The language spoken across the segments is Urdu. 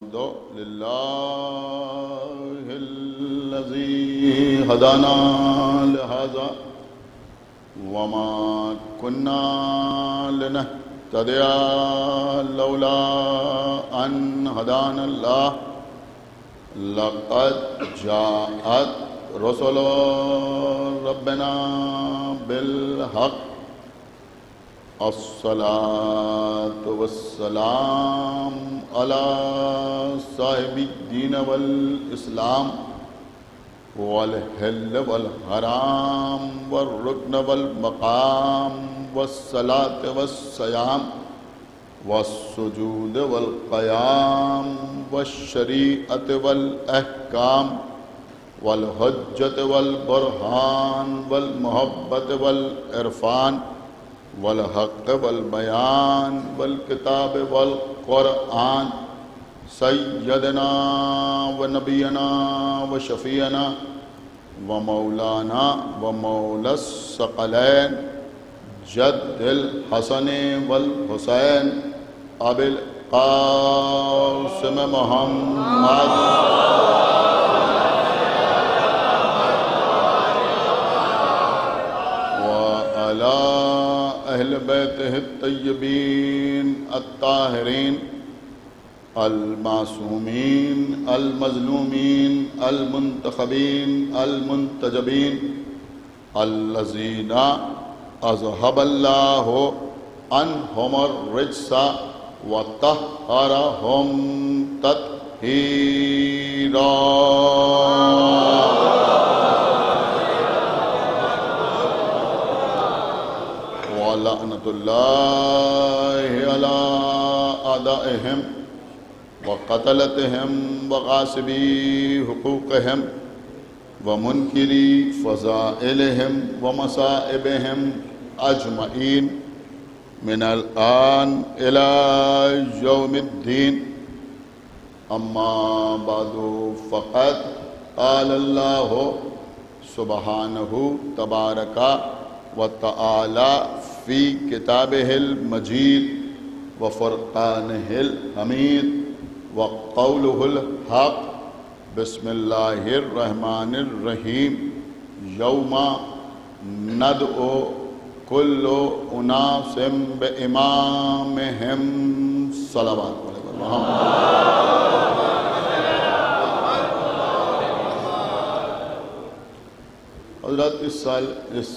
الحمد لله الذي هدانا لهذا وما كنا لنهتدي لولا أن هدانا الله لقد جاءت رسل ربنا بالحق الصلاة والسلام على صاحب الدين والإسلام والحل والحرام والركن والمقام والصلاة والصيام والسجود والقيام والشريعة والأحكام والحجة والبرهان والمحبة والعرفان والحق والبيان والكتاب والقرآن سيدنا ونبينا وشفيعنا ومولانا ومولى الثقلين جد الحسن والحسين أبي القاسم محمد وعلى أهل بيته الطيبين الطاهرين المعصومين المظلومين المنتخبين المنتجبين الذين أذهب الله عنهم الرجس وطهرهم تطهيرا ولعنة الله على أعدائهم وقتلتهم وغاصبي حقوقهم ومنكري فضائلهم ومصائبهم أجمعين من الآن إلى يوم الدين أما بعد فقد قال الله سبحانه تبارك وتعالى في كتابه المجيد وفرقانه الحميد وقوله الحق بسم الله الرحمن الرحيم يوم ندعو كل أناس بإمامهم صلوات حضرات اس سال اس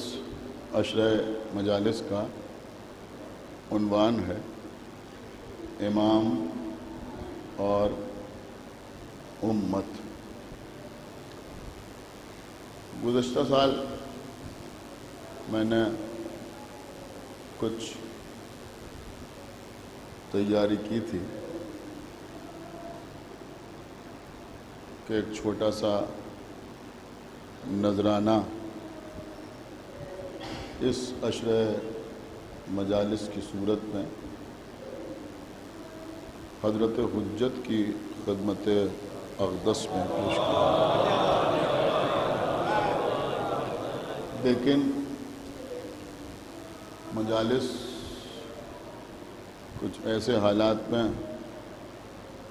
عشرہ مجالس کا عنوان ہے امام اور امت۔ گزشتہ سال میں نے کچھ تیاری کی تھی کہ ایک چھوٹا سا نذرانہ اس عشرہ مجالس کی صورت میں حضرت حجت کی خدمت اقدس میں پیش کیا، لیکن مجالس کچھ ایسے حالات میں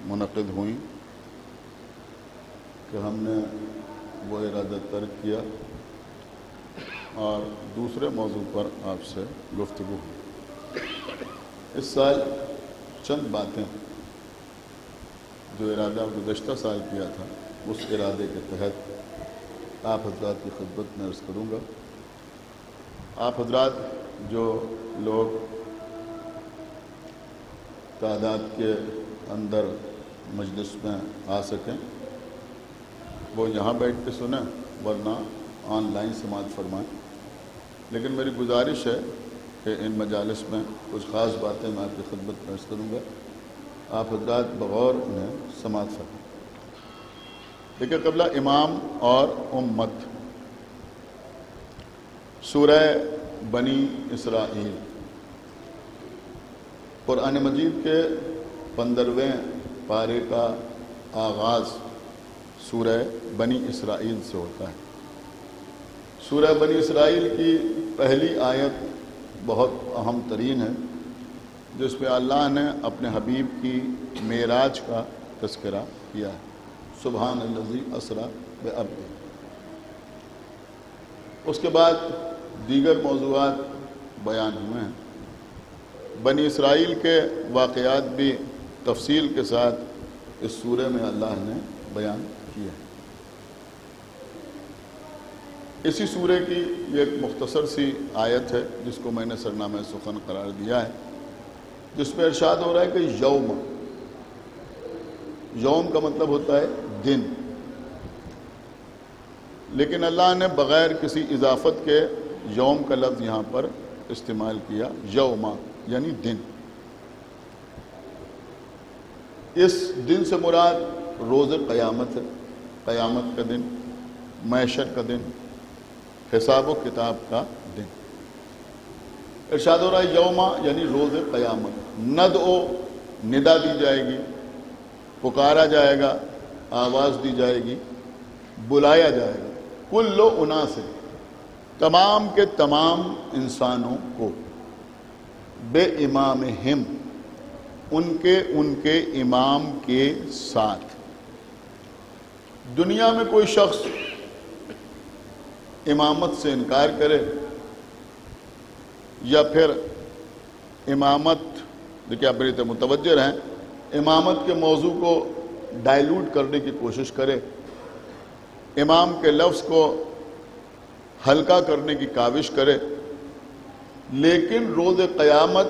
منعقد ہوئیں کہ ہم نے وہ ارادہ ترک کیا اور دوسرے موضوع پر آپ سے گفتگو ہوئی۔ اس سال چند باتیں جو ارادہ گزشتہ سال کیا تھا اس ارادے کے تحت آپ حضرات کی خدمت میں عرض کروں گا۔ آپ حضرات جو لوگ تعداد کے اندر مجلس میں آ سکیں وہ یہاں بیٹھ کے سنیں، ورنہ آن لائن سماعت فرمائیں۔ لیکن میری گزارش ہے کہ ان مجالس میں کچھ خاص باتیں میں آپ کی خدمت میں عرض کروں گا، آپ حضرات بغور انہیں سماعت فرمائیں۔ دیکھیں، قبلہ امام اور امت، سورہ بنی اسرائیل، قرآن مجید کے 15ویں پارے کا آغاز سورہ بنی اسرائیل سے ہوتا ہے۔ سورہ بنی اسرائیل کی پہلی آیت بہت اہم ترین ہے، جس پہ اللہ نے اپنے حبیب کی معراج کا تذکرہ کیا ہے۔ سبحان الذی اسریٰ بعبدہ۔ اس کے بعد دیگر موضوعات بیان ہوئے ہیں۔ بنی اسرائیل کے واقعات بھی تفصیل کے ساتھ اس سورہ میں اللہ نے بیان کیا ہے۔ اسی سورہ کی یہ ایک مختصر سی آیت ہے جس کو میں نے سرنامہ سخن قرار دیا ہے، جس میں ارشاد ہو رہا ہے کہ یوم کا مطلب ہوتا ہے دن، لیکن اللہ نے بغیر کسی اضافت کے یوم کا لفظ یہاں پر استعمال کیا، یوما یعنی دن۔ اس دن سے مراد روز قیامت ہے، قیامت کا دن، محشر کا دن، حساب و کتاب کا دن۔ ارشاد ہو رہا ہے یوما یعنی روز قیامت، ندعو ندا دی جائے گی، پکارا جائے گا، آواز دی جائے گی، بلایا جائے گا، کل اناس تمام کے تمام انسانوں کو، بے امامہم ان کے امام کے ساتھ۔ دنیا میں کوئی شخص امامت سے انکار کرے یا پھر امامت، دیکھیں آپ میری طرف متوجہ رہیں، امامت کے موضوع کو ڈائیلوٹ کرنے کی کوشش کرے، امام کے لفظ کو ہلکا کرنے کی کاوش کرے، لیکن روز قیامت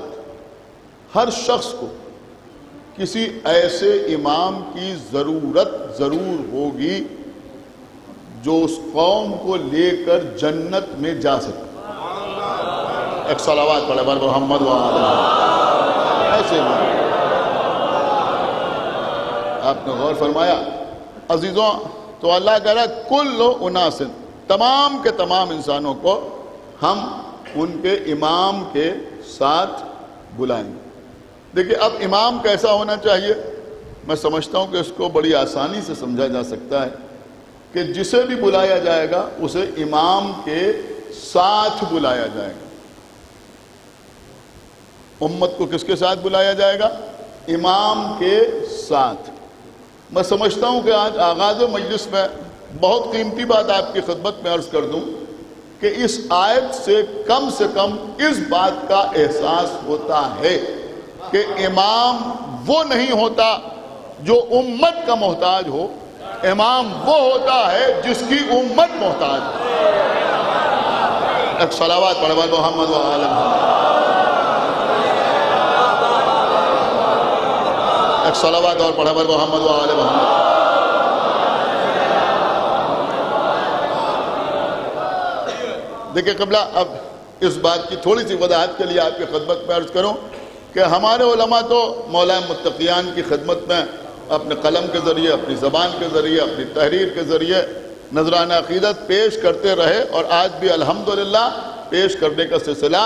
ہر شخص کو کسی ایسے امام کی ضرورت ضرور ہوگی جو اس قوم کو لے کر جنت میں جا سکے۔ ایک صلوات پڑھے بر محمد وآلہ ایسے امام۔ آپ نے غور فرمایا عزیزوں، تو اللہ کہہ رہا ہے کل اناس تمام کے تمام انسانوں کو ہم ان کے امام کے ساتھ بلائیں گے۔ دیکھیں اب امام کیسا ہونا چاہیے؟ میں سمجھتا ہوں کہ اس کو بڑی آسانی سے سمجھا جا سکتا ہے کہ جسے بھی بلایا جائے گا اسے امام کے ساتھ بلایا جائے گا۔ امت کو کس کے ساتھ بلایا جائے گا؟ امام کے ساتھ۔ میں سمجھتا ہوں کہ آج آغاز مجلس میں بہت قیمتی بات آپ کی خدمت میں عرض کر دوں کہ اس آیت سے کم اس بات کا احساس ہوتا ہے کہ امام وہ نہیں ہوتا جو امت کا محتاج ہو، امام وہ ہوتا ہے جس کی امت محتاج ہے۔ ایک صلوات پڑھے محمد و آل محمد، ایک صلوات اور پڑھے محمد و آل محمد۔ دیکھیں قبلہ، اب اس بات کی تھوڑی سی وضاحت کے لیے آپ کی خدمت میں عرض کروں کہ ہمارے علماء تو مولا متقیان کی خدمت میں اپنے قلم کے ذریعے، اپنی زبان کے ذریعے، اپنی تحریر کے ذریعے نذرانہ عقیدت پیش کرتے رہے اور آج بھی الحمدللہ پیش کرنے کا سلسلہ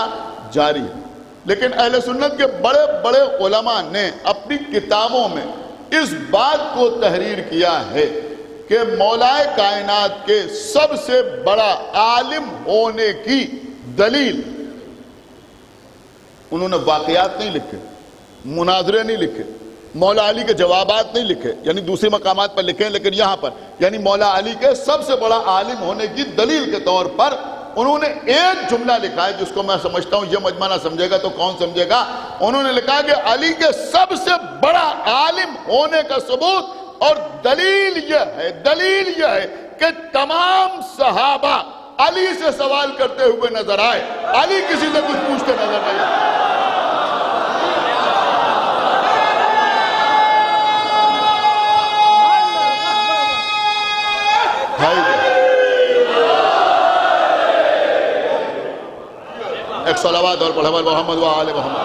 جاری ہے، لیکن اہل سنت کے بڑے بڑے علماء نے اپنی کتابوں میں اس بات کو تحریر کیا ہے کہ مولا کائنات کے سب سے بڑا عالم ہونے کی دلیل، انہوں نے واقعات نہیں لکھے، مناظرے نہیں لکھے، مولا علی کے جوابات نہیں لکھے، یعنی دوسری مقامات پر لکھے، لیکن یہاں پر یعنی مولا علی کے سب سے بڑا عالم ہونے کی دلیل کے طور پر انہوں نے ایک جملہ لکھا ہے جس کو میں سمجھتا ہوں یہ مجمع نہ سمجھے گا تو کون سمجھے گا۔ انہوں نے لکھا کہ علی کے سب سے بڑا عالم ہونے کا ثبوت اور دلیل یہ ہے کہ تمام صحابہ علی سے سوال کرتے ہوئے نظر آئے، علی کسی سے کچھ پوچھتے نظر نہیں آئے۔ ایک صلوات اور پڑھے محمد و آل محمد،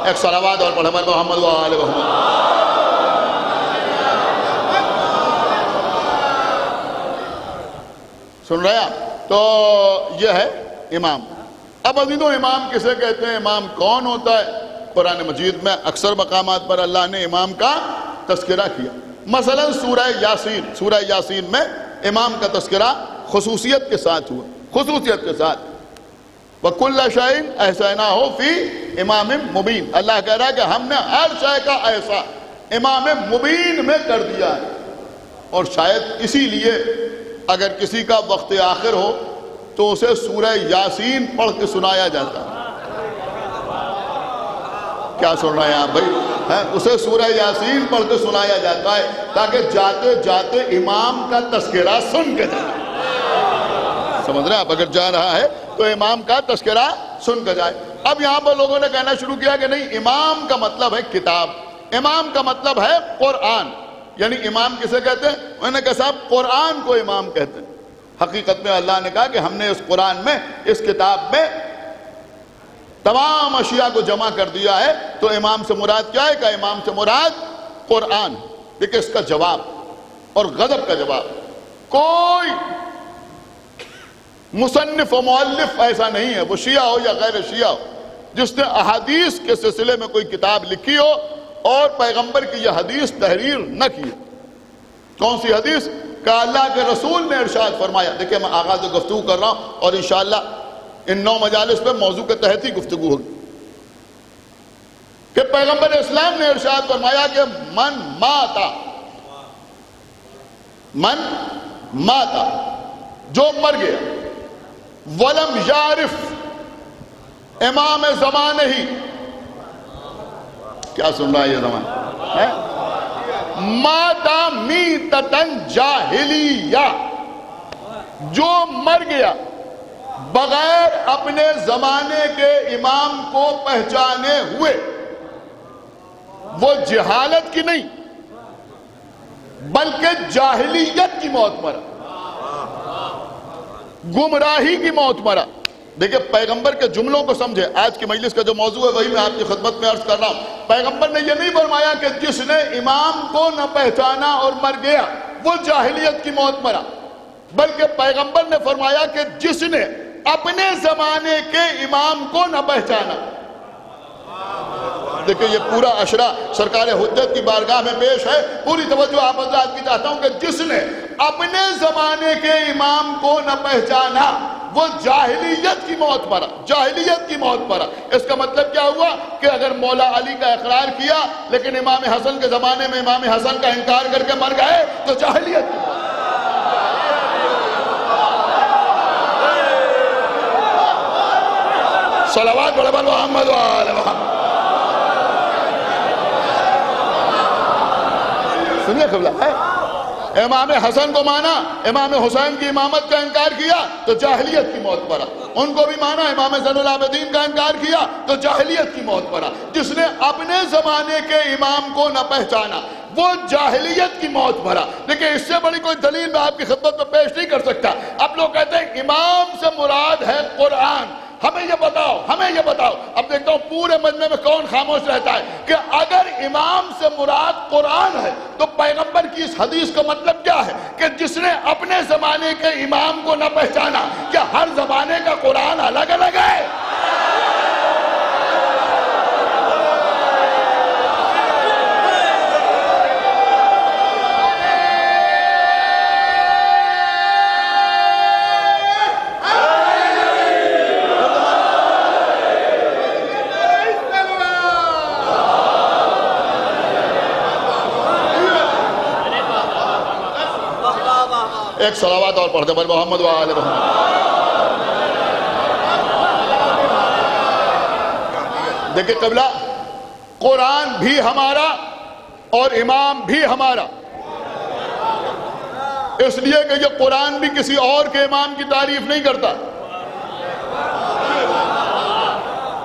ایک صلوات اور پڑھے محمد و آل محمد۔ سن رہے ہیں؟ تو یہ ہے امام۔ اب عزیزوں امام کسے کہتے ہیں، امام کون ہوتا ہے؟ قرآن مجید میں اکثر مقامات پر اللہ نے امام کا تذکرہ کیا، مثلا سورہ یاسین میں امام کا تذکرہ خصوصیت کے ساتھ ہوا، خصوصیت کے ساتھ۔ وَكُلَّ شَيْءٍ أَحْصَيْنَاهُ فِي إِمَامٍ مُبِينٍ۔ اللہ کہہ رہا ہے کہ ہم نے ہر شے کا ایسا امام مبین میں کر دیا ہے۔ اور شاید اسی لیے اگر کسی کا وقت آخر ہو تو اسے سورہ یاسین پڑھ کے سنایا جاتا ہے۔ کیا سن رہے ہیں آپ بھائی؟ اسے سورہ یاسین پڑھ کے سنایا جاتا ہے تاکہ جاتے جاتے امام کا تذکرہ سن کے جائے۔ سمجھ رہے ہیں آپ؟ اگر جا رہا ہے تو امام کا تذکرہ سن کے جائے۔ اب یہاں پر لوگوں نے کہنا شروع کیا کہ نہیں، امام کا مطلب ہے کتاب، امام کا مطلب ہے قرآن۔ یعنی امام کسے کہتے ہیں؟ انہوں نے کہا صاحب قرآن کو امام کہتے ہیں۔ حقیقت میں اللہ نے کہا کہ ہم نے اس قرآن میں، اس کتاب میں تمام اشیاء کو جمع کر دیا ہے۔ تو امام سے مراد کیا ہے؟ کہ امام سے مراد قرآن۔ دیکھیں اس کا جواب اور غضب کا جواب، کوئی مصنف و مؤلف ایسا نہیں ہے، وہ شیعہ ہو یا غیر شیعہ ہو، جس نے احادیث کے سلسلے میں کوئی کتاب لکھی ہو اور پیغمبر کی یہ حدیث تحریر نہ کی۔ کون سی حدیث؟ کہ اللہ کے رسول نے ارشاد فرمایا۔ دیکھیں میں آغاز گفتگو کر رہا ہوں اور انشاءاللہ ان 9 مجالس پہ موضوع کے تحت ہی گفتگو ہوگی کہ پیغمبر اسلام نے ارشاد فرمایا کہ من ماتا جو مر گیا ولم یعرف امام زمانے ہی، کیا سن رہا ہے یہ زمانہ؟ ماتا میتتن جاہلیہ، جو مر گیا بغیر اپنے زمانے کے امام کو پہچانے ہوئے، وہ جہالت کی نہیں بلکہ جاہلیت کی موت مرا، گمراہی کی موت مرا۔ دیکھیں پیغمبر کے جملوں کو سمجھے، آج کی مجلس کا جو موضوع ہے وہی میں آپ کی خدمت میں عرض کر رہا ہوں۔ پیغمبر نے یہ نہیں فرمایا کہ جس نے امام کو نہ پہچانا اور مر گیا وہ جاہلیت کی موت مرا، بلکہ پیغمبر نے فرمایا کہ جس نے اپنے زمانے کے امام کو نہ پہچانا۔ دیکھیں یہ پورا اشرا سرکار حجت کی بارگاہ میں پیش ہے، پوری توجہ آپ حضرات کی چاہتا ہوں کہ جس نے اپنے زمانے کے امام کو نہ پہچانا وہ جاہلیت کی موت مرا، جاہلیت کی موت مرا۔ اس کا مطلب کیا ہوا کہ اگر مولا علی کا اقرار کیا لیکن امام حسن کے زمانے میں امام حسن کا انکار کر کے مر گئے تو جاہلیت کی موت۔ صلوات بڑھ محمد وآل محمد۔ سنیے قبلہ ہے، امام حسن کو مانا، امام حسین کی امامت کا انکار کیا تو جاہلیت کی موت پڑا۔ ان کو بھی مانا، امام زین العابدین کا انکار کیا تو جاہلیت کی موت پڑا۔ جس نے اپنے زمانے کے امام کو نہ پہچانا وہ جاہلیت کی موت مرا۔ لیکن اس سے بڑی کوئی دلیل میں آپ کی خدمت میں پیش نہیں کر سکتا۔ اب لوگ کہتے ہیں امام سے مراد ہے قرآن، ہمیں یہ بتاؤ، ہمیں یہ بتاؤ۔ اب دیکھتا ہوں پورے مجمع میں کون خاموش رہتا ہے کہ اگر امام سے مراد قرآن ہے تو پیغمبر کی اس حدیث کا مطلب کیا ہے کہ جس نے اپنے زمانے کے امام کو نہ پہچانا؟ کیا ہر زمانے کا قرآن الگ الگ ہے؟ ایک صلوات اور پڑھتے ہیں محمد وآل محمد۔ دیکھیں قبلہ، قرآن بھی ہمارا اور امام بھی ہمارا، اس لیے کہ یہ قرآن بھی کسی اور کے امام کی تعریف نہیں کرتا،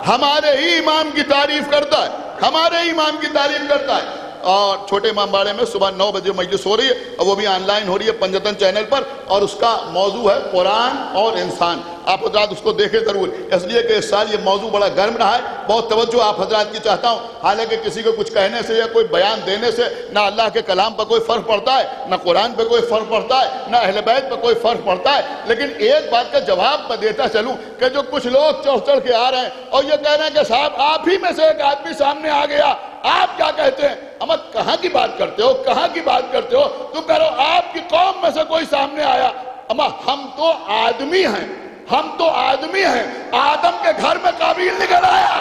ہمارے ہی امام کی تعریف کرتا ہے، ہمارے ہی امام کی تعریف کرتا ہے۔ اور چھوٹے امام باڑے میں صبح 9 بجے مجلس ہو رہی ہے اور وہ بھی آن لائن ہو رہی ہے پنجتن چینل پر، اور اس کا موضوع ہے قرآن اور انسان۔ آپ حضرات اس کو دیکھیں ضرور، اس لیے کہ اس سال یہ موضوع بڑا گرم رہا ہے، بہت توجہ آپ حضرات کی چاہتا ہوں۔ حالانکہ کسی کو کچھ کہنے سے یا کوئی بیان دینے سے نہ اللہ کے کلام پر کوئی فرق پڑتا ہے، نہ قرآن پہ کوئی فرق پڑتا ہے، نہ اہل بیت پہ کوئی فرق پڑتا ہے، لیکن ایک بات کا جواب میں دیتا چلوں کہ جو کچھ لوگ چڑھ کے آ رہے ہیں اور یہ کہہ رہے ہیں کہ صاحب آپ ہی میں سے ایک آدمی سامنے آ گیا، آپ کیا کہتے ہیں؟ اما کہاں کی بات کرتے ہو، کہاں کی بات کرتے ہو؟ تم کہہ رہے ہو آپ کی قوم میں سے کوئی سامنے آیا۔ اما ہم تو آدمی ہیں، ہم تو آدمی ہیں، آدم کے گھر میں قابیل نکل آیا۔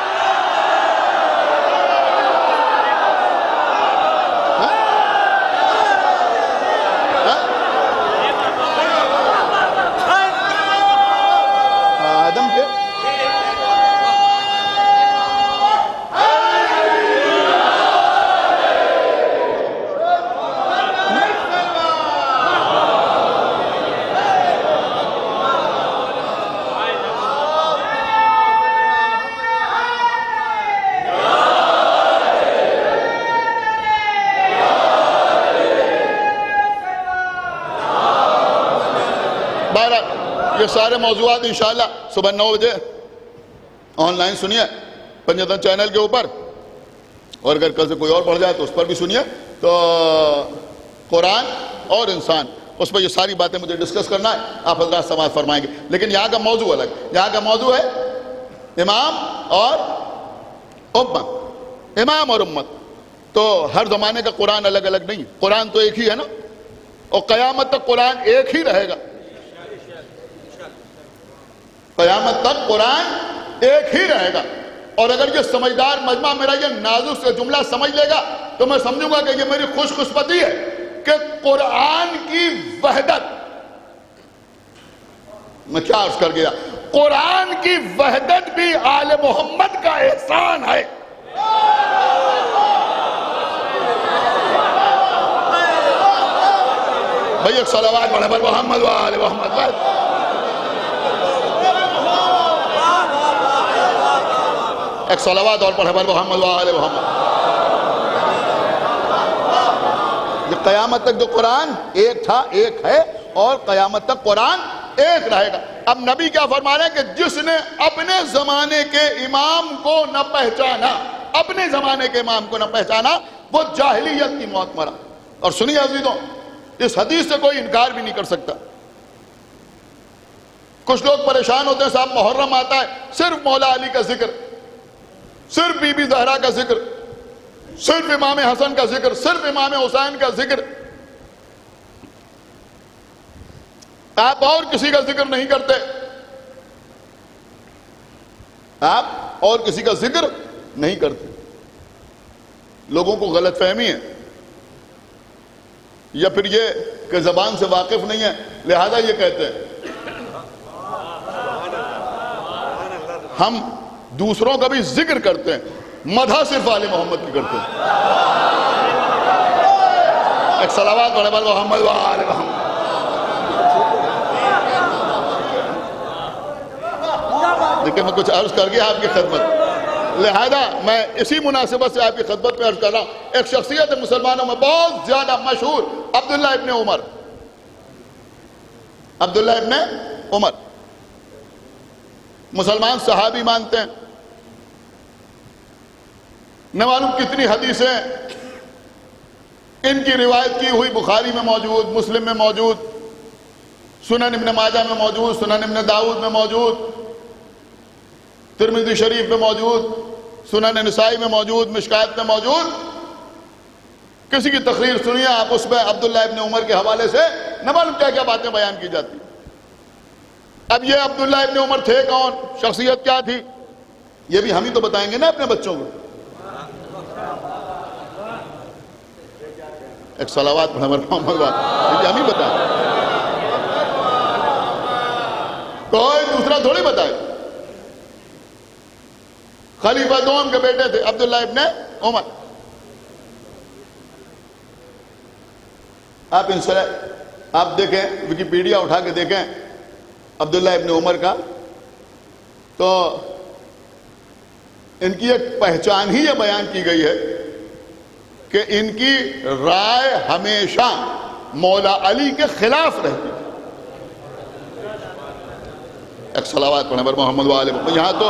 آدم کے یہ سارے موضوعات انشاءاللہ صبح 9 بجے آن لائن سنیے پنجتن چینل کے اوپر، اور اگر کل سے کوئی اور پڑھ جائے تو اس پر بھی سنیے۔ تو قرآن اور انسان، اس پر یہ ساری باتیں مجھے ڈسکس کرنا ہے، آپ حضرات سماعت فرمائیں گے، لیکن یہاں کا موضوع الگ، یہاں کا موضوع ہے امام اور امت۔ امام اور امت تو ہر زمانے کا قرآن الگ الگ نہیں ہے، قرآن تو ایک ہی ہے نا، اور قیامت تک قرآن ایک ہی رہے گا، قیامت تک قرآن ایک ہی رہے گا۔ اور اگر یہ سمجھدار مجمع میرا یہ نازک سے جملہ سمجھ لے گا تو میں سمجھوں گا کہ یہ میری خوش قسمتی ہے کہ قرآن کی وحدت، میں کیا عرض کر گیا، قرآن کی وحدت بھی آل محمد کا احسان ہے۔ بھئی ایک صلوات پڑھے پر محمد و آل محمد۔ ایک صلوات اور پڑھے پر محمد و آل محمد۔ یہ قیامت تک جو قرآن ایک تھا، ایک ہے، اور قیامت تک قرآن ایک رہے گا۔ اب نبی کیا فرما رہے ہیں کہ جس نے اپنے زمانے کے امام کو نہ پہچانا، اپنے زمانے کے امام کو نہ پہچانا، وہ جاہلیت کی موت مرا۔ اور سنیے عزیزوں، اس حدیث سے کوئی انکار بھی نہیں کر سکتا۔ کچھ لوگ پریشان ہوتے ہیں، صاحب محرم آتا ہے صرف مولا علی کا ذکر، صرف بی بی زہرا کا ذکر، صرف امام حسن کا ذکر، صرف امام حسین کا ذکر، آپ اور کسی کا ذکر نہیں کرتے، آپ اور کسی کا ذکر نہیں کرتے۔ لوگوں کو غلط فہمی ہے، یا پھر یہ کہ زبان سے واقف نہیں ہے، لہذا یہ کہتے ہیں۔ ہم دوسروں کا بھی ذکر کرتے ہیں، مدح صرف آل محمد کی کرتے ہیں۔ ایک صلوات پڑھے پر محمد و آل محمد۔ لیکن میں کچھ عرض کر گیا آپ کی خدمت، لہذا میں اسی مناسبت سے آپ کی خدمت میں عرض کر رہا ہوں۔ ایک شخصیت مسلمانوں میں بہت زیادہ مشہور، عبداللہ ابن عمر۔ عبداللہ ابن عمر مسلمان صحابی مانتے ہیں، نہ معلوم کتنی حدیثیں ان کی روایت کی ہوئی بخاری میں موجود، مسلم میں موجود، سنن ابن ماجہ میں موجود، سنن ابن داؤد میں موجود، ترمذی شریف میں موجود، سنن نسائی میں موجود، مشکات میں موجود۔ کسی کی تقریر سنیے آپ، اس میں عبداللہ ابن عمر کے حوالے سے نہ معلوم کیا کیا باتیں بیان کی جاتی۔ اب یہ عبداللہ ابن عمر تھے کون، شخصیت کیا تھی، یہ بھی ہم ہی تو بتائیں گے نا اپنے بچوں کو۔ ایک صلوات پڑھے پر محمد، یہ ہم ہی بتائیں، کوئی دوسرا تھوڑی بتائے۔ خلیفہ دوم کے بیٹے تھے عبداللہ ابن عمر۔ آپ دیکھیں، ویکیپیڈیا اٹھا کے دیکھیں عبداللہ ابن عمر کا، تو ان کی ایک پہچان ہی یہ بیان کی گئی ہے کہ ان کی رائے ہمیشہ مولا علی کے خلاف رہتی ہے۔ ایک صلوات پڑھیں پر محمد و آل محمد۔ یہاں تو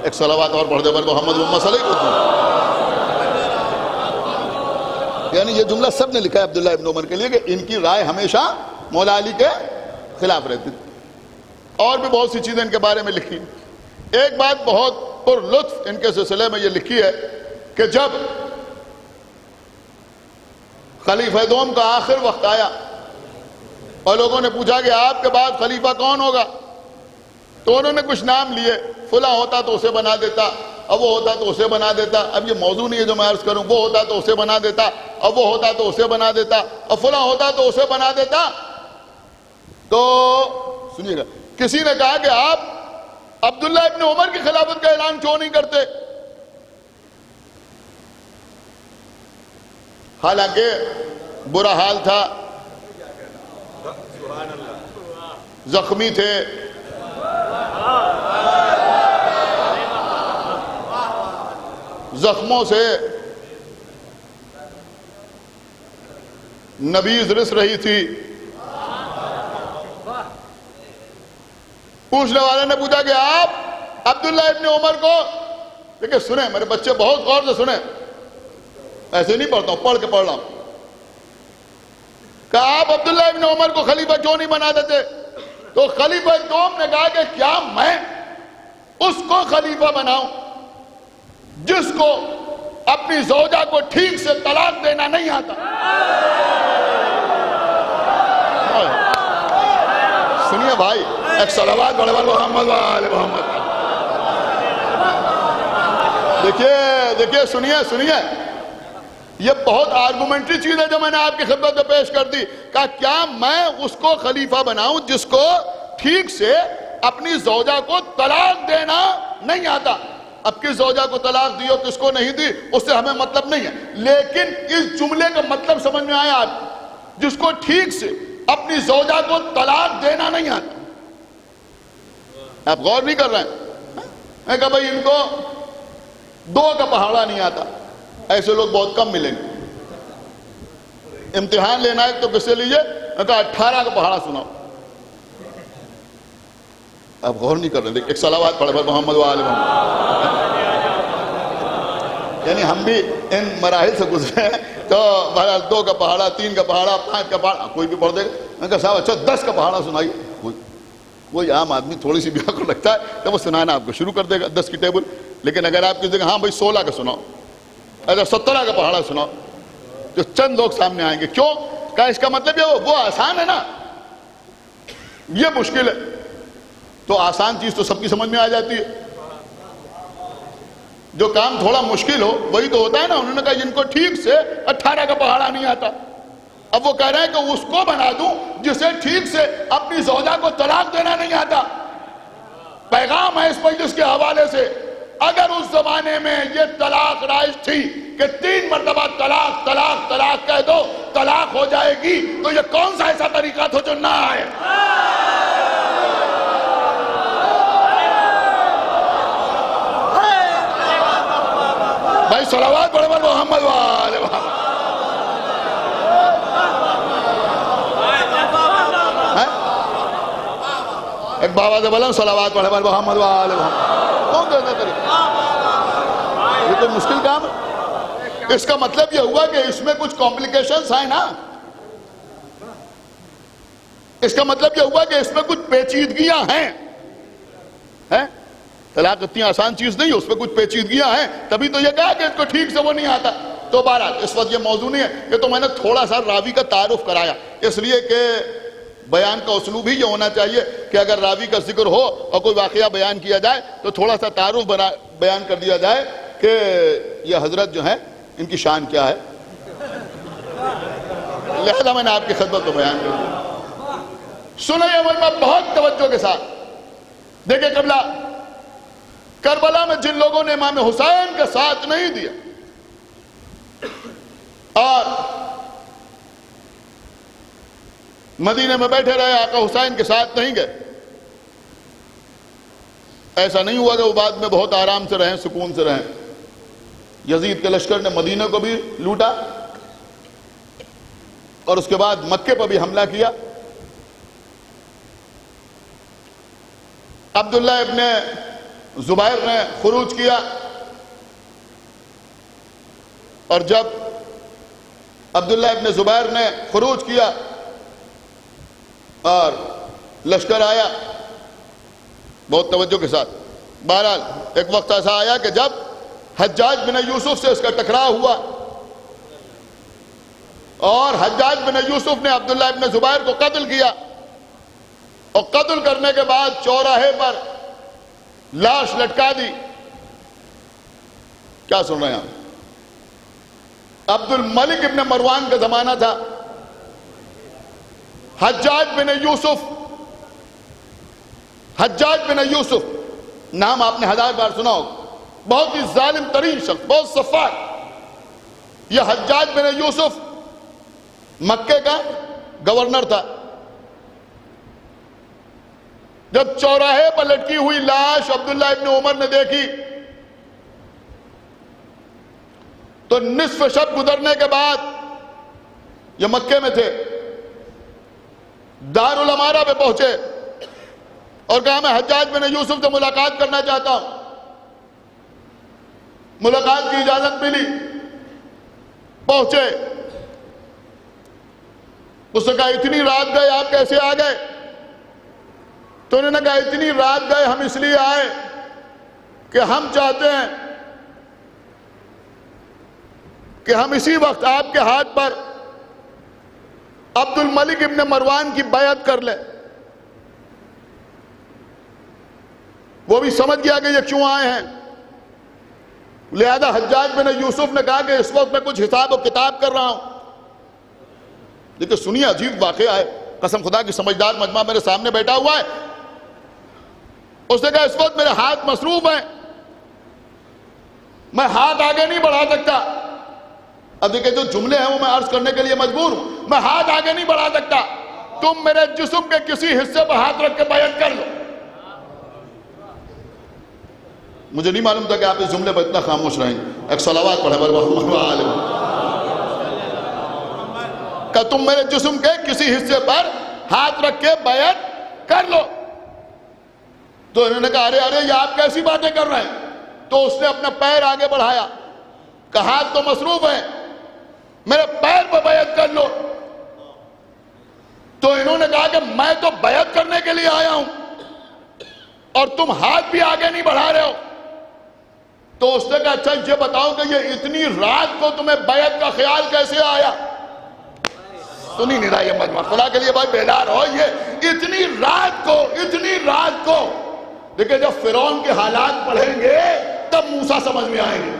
ایک صلوات اور پڑھ دے پر محمد و مسئلہ ہی ہوتی ہے۔ یعنی یہ جملہ سب نے لکھا ہے عبداللہ ابن عمر کے لیے کہ ان کی رائے ہمیشہ مولا علی کے خلاف رہتی تھی۔ اور بھی بہت سی چیزیں ان کے بارے میں لکھی۔ ایک بات بہت پر لطف ان کے سلسلے میں یہ لکھی ہے کہ جب خلیفہ دوم کا آخر وقت آیا اور لوگوں نے پوچھا کہ آپ کے بعد خلیفہ کون ہوگا؟ تو انہوں نے کچھ نام لیے، فلاں ہوتا تو اسے بنا دیتا، اب وہ ہوتا تو اسے بنا دیتا، اب یہ موضوع نہیں ہے جو میں عرض کروں، وہ ہوتا تو اسے بنا دیتا، اب وہ ہوتا تو اسے بنا دیتا، اب فلاں ہوتا تو اسے بنا دیتا۔ تو سنیے گا، کسی نے کہا کہ آپ عبداللہ ابن عمر کی خلافت کا اعلان کیوں نہیں کرتے؟ حالانکہ برا حال تھا، زخمی تھے، زخموں سے نبیذ رس رہی تھی۔ پوچھنے والے نے پوچھا کہ آپ عبداللہ ابن عمر کو، دیکھیں سنیں میرے بچے بہت غور سے سنیں، ایسے نہیں پڑھتا ہوں، پڑھ کے پڑھ رہا ہوں، کہ آپ عبداللہ ابن عمر کو خلیفہ کیوں نہیں بنا دیتے؟ تو خلیفہ دوم نے کہا کہ کیا میں اس کو خلیفہ بناؤں جس کو اپنی زوجہ کو ٹھیک سے طلاق دینا نہیں آتا؟ سنیے بھائی، ایک صلوات پڑھے محمد وآل محمد۔ دیکھیے سنیے، یہ بہت آرگومنٹری چیز ہے جو میں نے آپ کی خدمت میں پیش کر دی، کہ کیا میں اس کو خلیفہ بناؤں جس کو ٹھیک سے اپنی زوجہ کو طلاق دینا نہیں آتا؟ اب کس زوجہ کو طلاق دی ہو، کس کو نہیں دی، اس سے ہمیں مطلب نہیں ہے، لیکن اس جملے کا مطلب سمجھ میں آیا آپ، جس کو ٹھیک سے اپنی زوجہ کو طلاق دینا نہیں آتا۔ آپ غور نہیں کر رہے ہیں؟ میں کہا بھائی ان کو 2 کا پہاڑا نہیں آتا، ایسے لوگ بہت کم ملیں گے۔ امتحان لینا ہے تو کس سے لیجئے؟ میں کہا 18 کا پہاڑا سناؤ۔ آپ غور نہیں کر رہے ہیں، ایک صلوات پڑھے محمد وآل محمد۔ یعنی ہم بھی ان مراحل سے گزرے ہیں، تو بہرحال 2 کا پہاڑا، 3 کا پہاڑا، 5 کا پہاڑا، کوئی بھی پڑھ دے گا۔ میں کہا صاحب اچھا 10 کا پہاڑا سنائیے۔ کوئی عام آدمی تھوڑی سی بھی عقل رکھتا ہے تو وہ سنانا آپ کو شروع کر دے گا 10 کی ٹیبل، لیکن اگر آپ کسی جگہ ہاں بھائی 16 کا سناؤ، اگر 17 کا پہاڑا سناؤ، تو چند لوگ سامنے آئیں گے۔ کیوں؟ کہ اس کا مطلب یہ وہ آسان ہے نا، یہ مشکل ہے، تو آسان چیز تو سب کی سمجھ میں آ جاتی ہے، جو کام تھوڑا مشکل ہو وہی تو ہوتا ہے نا۔ انہوں نے کہا جن کو ٹھیک سے 18 کا پہاڑا نہیں آتا، اب وہ کہہ رہے ہیں کہ اس کو بنا دوں جسے ٹھیک سے اپنی زوجہ کو طلاق دینا نہیں آتا۔ پیغام ہے اس مجلس کے حوالے سے، اگر اس زمانے میں یہ طلاق رائج تھی کہ 3 مرتبہ طلاق طلاق طلاق کہہ دو طلاق ہو جائے گی، تو یہ کون سا ایسا طریقہ تھا جو نہ آئے؟ بھائی صلوات پڑھے محمد وآل محمد۔ ایک بابا سے بولیں صلوات پڑھے محمد وآل محمد۔ کون کہتا طریقہ؟ یہ تو مشکل کام ہے۔ اس کا مطلب یہ ہوا کہ اس میں کچھ کمپلیکیشنز ہیں نا، اس کا مطلب یہ ہوا کہ اس میں کچھ پیچیدگیاں ہیں۔ طلاق اتنی آسان چیز نہیں ہے، اس میں کچھ پیچیدگیاں ہیں، تبھی تو یہ کہا کہ اس کو ٹھیک سے وہ نہیں آتا۔ تو بہرحال اس وقت یہ موضوع نہیں ہے، یہ تو میں نے تھوڑا سا راوی کا تعارف کرایا، اس لیے کہ بیان کا اسلوب ہی یہ ہونا چاہیے کہ اگر راوی کا ذکر ہو اور کوئی واقعہ بیان کیا جائے تو تھوڑا سا تعارف بیان کر دیا جائے کہ یہ حضرت جو ہیں ان کی شان کیا ہے، لہذا میں نے آپ کی خدمت کو بیان کر دیا۔ سنیں علماء بہت توجہ کے ساتھ، دیکھیں قبلہ کربلا میں جن لوگوں نے امام حسین کا ساتھ نہیں دیا اور مدینے میں بیٹھے رہے، آقا حسین کے ساتھ نہیں گئے، ایسا نہیں ہوا کہ وہ بعد میں بہت آرام سے رہیں، سکون سے رہیں۔ یزید کے لشکر نے مدینہ کو بھی لوٹا اور اس کے بعد مکے پر بھی حملہ کیا۔ عبداللہ ابن زبیر نے خروج کیا، اور جب عبداللہ ابن زبیر نے خروج کیا اور لشکر آیا، بہت توجہ کے ساتھ، بہرحال ایک وقت ایسا آیا کہ جب حجاج بن یوسف سے اس کا ٹکراؤ ہوا اور حجاج بن یوسف نے عبداللہ ابن زبیر کو قتل کیا، اور قتل کرنے کے بعد چوراہے پر لاش لٹکا دی۔ کیا سن رہے ہیں آپ؟ عبد الملک ابن مروان کا زمانہ تھا۔ حجاج بن یوسف نام آپ نے 1000 بار سنا ہوگا، بہت ہی ظالم ترین شخص، بہت سفاک۔ یہ حجاج بن یوسف مکے کا گورنر تھا۔ جب چوراہے پر لٹکی ہوئی لاش عبداللہ ابن عمر نے دیکھی تو نصف شب گزرنے کے بعد، یہ مکے میں تھے، دارالامارہ پہ پہنچے اور کہا میں حجاج بن یوسف سے ملاقات کرنا چاہتا ہوں۔ ملاقات کی اجازت ملی، پہنچے۔ اس نے کہا اتنی رات گئے آپ کیسے آ گئے؟ تو انہوں نے کہا اتنی رات گئے ہم اس لیے آئے کہ ہم چاہتے ہیں کہ ہم اسی وقت آپ کے ہاتھ پر عبد الملک ابن مروان کی بیعت کر لیں۔ وہ بھی سمجھ گیا کہ یہ کیوں آئے ہیں، لہذا حجاج بن یوسف نے کہا کہ اس وقت میں کچھ حساب و کتاب کر رہا ہوں۔ لیکن سنیے عجیب واقعہ ہے، قسم خدا کی سمجھدار مجمع میرے سامنے بیٹھا ہوا ہے۔ اس نے کہا اس وقت میرے ہاتھ مصروف ہیں، میں ہاتھ آگے نہیں بڑھا سکتا۔ اب دیکھیں جو جملے ہیں وہ میں عرض کرنے کے لیے مجبور ہوں، میں ہاتھ آگے نہیں بڑھا سکتا، تم میرے جسم کے کسی حصے پر ہاتھ رکھ کے بیعت کر لو۔ مجھے نہیں معلوم تھا کہ آپ اس جملے پر اتنا خاموش رہیں گے۔ ایک صلوات پڑھیں کہ تم میرے جسم کے کسی حصے پر ہاتھ رکھ کے بیعت کر لو۔ تو انہوں نے کہا ارے یہ آپ کیسی باتیں کر رہے ہیں؟ تو اس نے اپنا پیر آگے بڑھایا، کہا ہاتھ تو مصروف ہے، میرے پیر پر بیعت کر لو۔ تو انہوں نے کہا کہ میں تو بیعت کرنے کے لیے آیا ہوں اور تم ہاتھ بھی آگے نہیں بڑھا رہے ہو۔ تو اس نے کہا اچھا یہ بتاؤ کہ یہ اتنی رات کو تمہیں بیعت کا خیال کیسے آیا؟ سنی نہیں رہا یہ مجمع، خدا کے لیے بھائی بیدار ہو۔ یہ اتنی رات کو دیکھیں جب فرعون کے حالات پڑھیں گے تب موسیٰ سمجھ میں آئیں گے۔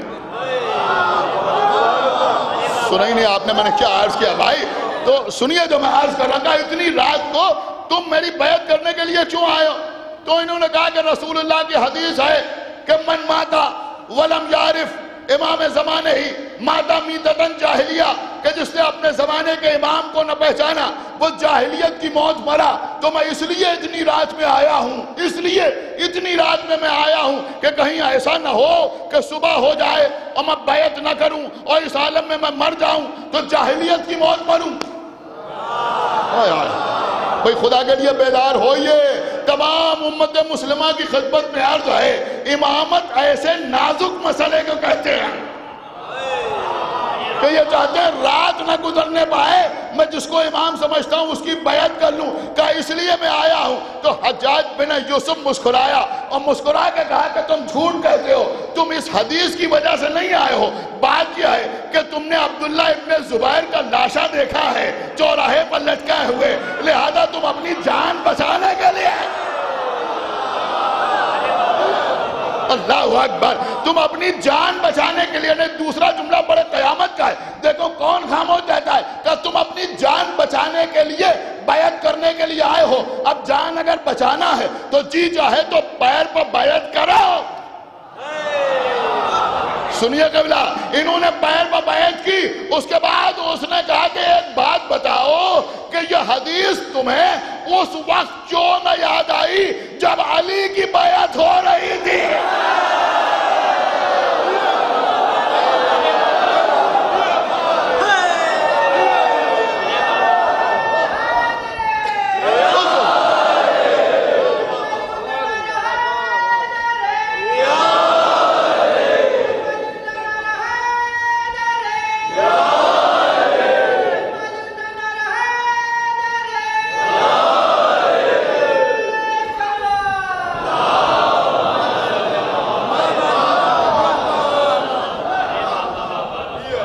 سنا ہی نہیں آپ نے میں نے کیا عرض کیا بھائی؟ تو سنیے جو میں عرض کر رہا تھا، اتنی رات کو تم میری بیعت کرنے کے لیے کیوں آئے ہو؟ تو انہوں نے کہا کہ رسول اللہ کی حدیث ہے کہ من ماتا ولم یعرف امام زمانے ہی ماتا میتتن جاہلیہ، کہ جس نے اپنے زمانے کے امام کو نہ پہچانا وہ جاہلیت کی موت مرا۔ تو میں اس لیے اتنی رات میں آیا ہوں، میں آیا ہوں کہ کہیں ایسا نہ ہو کہ صبح ہو جائے اور میں بیعت نہ کروں اور اس عالم میں مر جاؤں تو جاہلیت کی موت مروں۔ بھئی خدا کے لیے بیدار ہوئیے۔ تمام امت مسلمہ کی خدمت میں عرض ہے، امامت ایسے نازک مسئلے کو کہتے ہیں کہ یہ چاہتے ہیں رات نہ گزرنے پائے میں جس کو امام سمجھتا ہوں اس کی بیعت کر لوں، کہ اس لیے میں آیا ہوں۔ تو حجاج بن یوسف مسکرایا اور مسکرا کے کہا کہ تم جھوٹ کہتے ہو، تم اس حدیث کی وجہ سے نہیں آئے ہو، بات یہ ہے کہ تم نے عبداللہ ابن زبیر کا لاشا دیکھا ہے چوراہے پر لٹکائے ہوئے، لہذا تم اپنی جان بچانے کے لیے، اللہ اکبر، تم اپنی جان بچانے کے لیے، نہیں دوسرا جملہ بڑے قیامت کا ہے، دیکھو کون خاموش رہتا ہے کہ تم اپنی جان بچانے کے لیے بیعت کرنے کے لیے آئے ہو۔ اب جان اگر بچانا ہے تو جی چاہے تو پیر پر بیعت کرو۔ سنیے قبلہ، انہوں نے پیر پر بیعت کی، اس کے بعد اس نے کہا کہ ایک بات بتاؤ کہ یہ حدیث تمہیں اس وقت کیوں نہ یاد آئی جب علی کی بیعت ہو رہی تھی؟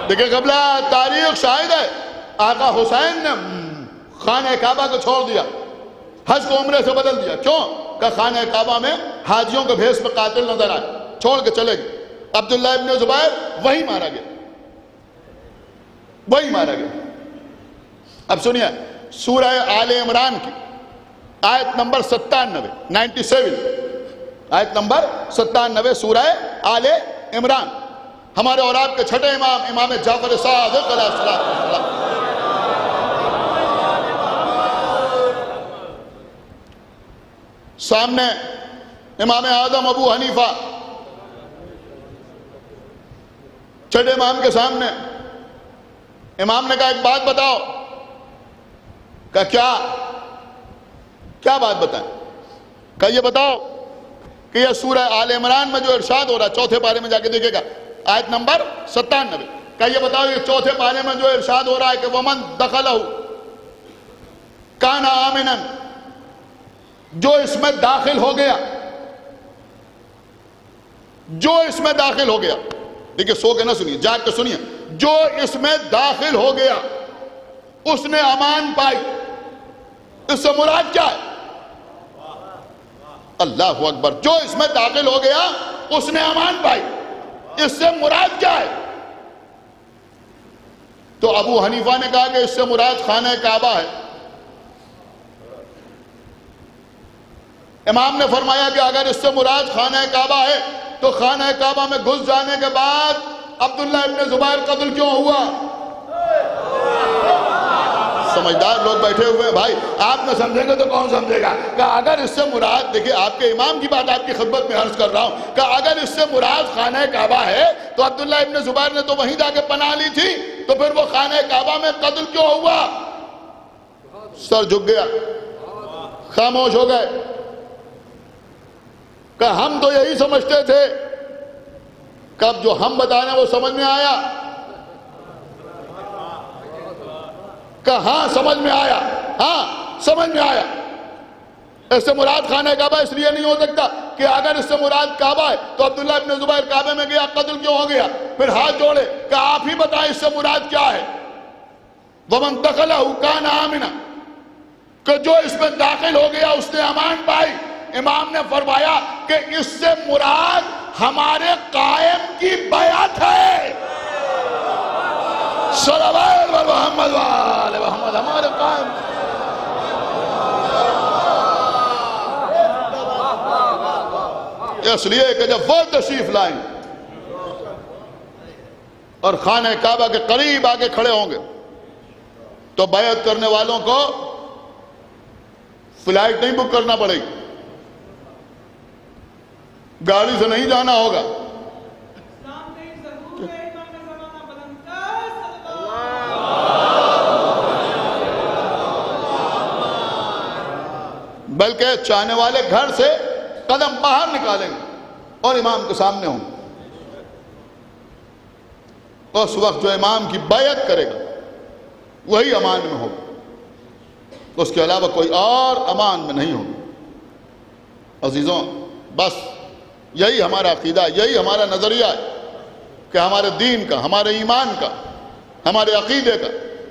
دیکھیں قبلہ تاریخ شاہد ہے آقا حسین نے خانہ کعبہ کو چھوڑ دیا، حج کو عمرے سے بدل دیا. کیوں؟ کہ خانہ کعبہ میں حاجیوں کے بھیس میں قاتل نظر آئے، چھوڑ کے چلے گئے. عبداللہ ابن زبیر وہی مارا گیا، وہی مارا گیا. اب سنیے سورہ آل عمران کی آیت نمبر 97 آیت نمبر 97 سورہ آل عمران. ہمارے اور آپ کے چھٹے امام امام جعفر صادق علیہ السلام سامنے امام اعظم ابو حنیفہ چھٹے امام کے سامنے امام نے کہا ایک بات بتاؤ. کہ کیا بات بتائیں؟ کہ یہ بتاؤ کہ یہ سورہ آل عمران میں جو ارشاد ہو رہا ہے، چوتھے پارے میں جا کے دیکھے گا آیت نمبر 97. کہ یہ بتاؤ یہ چوتھے پارے میں جو ارشاد ہو رہا ہے کہ وَمَن دَخَلَهُ كَانَ آمِنًا، جو اس میں داخل ہو گیا، جو اس میں داخل ہو گیا، دیکھیں سو کے نہ سنیے، جاگ کے سنیے، جو اس میں داخل ہو گیا اس نے امان پائی. اس سے مراد کیا ہے؟ اللہ اکبر. جو اس میں داخل ہو گیا اس نے امان پائی، اس سے مراد کیا ہے؟ تو ابو حنیفہ نے کہا کہ اس سے مراد خانہ کعبہ ہے. امام نے فرمایا کہ اگر اس سے مراد خانہ کعبہ ہے تو خانہ کعبہ میں گھس جانے کے بعد عبداللہ ابن زبیر قتل کیوں ہوا؟ سمجھدار لوگ بیٹھے ہوئے ہیں بھائی، آپ نہ سمجھیں گے تو کون سمجھے گا؟ کہ اگر اس سے مراد، دیکھیں آپ کے امام کی بات آپ کی خدمت میں عرض کر رہا ہوں، کہ اگر اس سے مراد خانہ کعبہ ہے تو عبداللہ ابن زبیر نے تو وہیں جا کے پناہ لی تھی، تو پھر وہ خانہ کعبہ میں قتل کیوں ہوا؟ سر جھک گیا، خاموش ہو گئے. کہ ہم تو یہی سمجھتے تھے. کب جو ہم بتا رہے ہیں وہ سمجھ میں آیا؟ کہ ہاں سمجھ میں آیا، ہاں سمجھ میں آیا. اس سے مراد خانہ کعبہ اس لیے نہیں ہو سکتا کہ اگر اس سے مراد کعبہ ہے تو عبداللہ ابن زبیر کعبے میں گیا، قتل کیوں ہو گیا؟ پھر ہاتھ جوڑے کہ آپ ہی بتائیں اس سے مراد کیا ہے؟ وَمَن دَخَلَهُ كَانَ آمِنًا، کہ جو اس میں داخل ہو گیا اس نے امان پائی. امام نے فرمایا کہ اس سے مراد ہمارے قائم کی بیعت ہے. صلوات محمد وآل محمد. ہمارے قائم اس لیے کہ جب وہ تشریف لائیں اور خانہ کعبہ کے قریب آگے کھڑے ہوں گے تو بیعت کرنے والوں کو فلائٹ نہیں بک کرنا پڑے گی، گاڑی سے نہیں جانا ہوگا. بلکہ چاہنے والے گھر سے قدم باہر نکالیں گے اور امام کے سامنے ہوں گے. اس وقت جو امام کی بیعت کرے گا وہی امان میں ہوگا، اس کے علاوہ کوئی اور امان میں نہیں ہوگا. عزیزوں، بس یہی ہمارا عقیدہ، یہی ہمارا نظریہ ہے کہ ہمارے دین کا، ہمارے ایمان کا، ہمارے عقیدے کا،